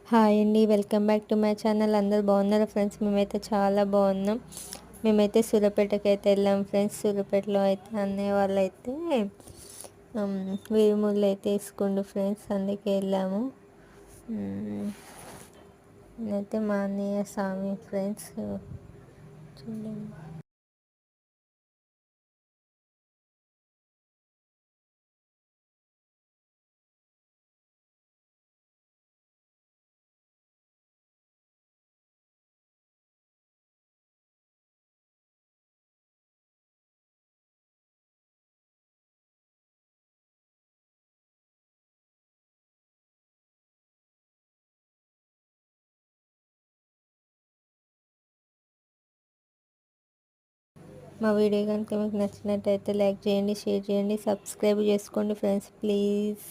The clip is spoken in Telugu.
హాయ్ అండి, welcome back to my channel. అందరూ బాగున్నారా ఫ్రెండ్స్? మేమైతే చాలా బాగున్నాం. మేమైతే సూర్యాపేటకి అయితే వెళ్ళాం ఫ్రెండ్స్. సూర్యాపేటలో అయితే అన్నయ్య వాళ్ళు అయితే వేముళ్ళు అయితే వేసుకుండు ఫ్రెండ్స్, అందుకే వెళ్ళాము. నేనైతే మా అన్నయ్య స్వామి ఫ్రెండ్స్ చూడండి. మా వీడియో కనుక మీకు నచ్చినట్టయితే లైక్ చేయండి, షేర్ చేయండి, సబ్స్క్రైబ్ చేసుకోండి ఫ్రెండ్స్ ప్లీజ్.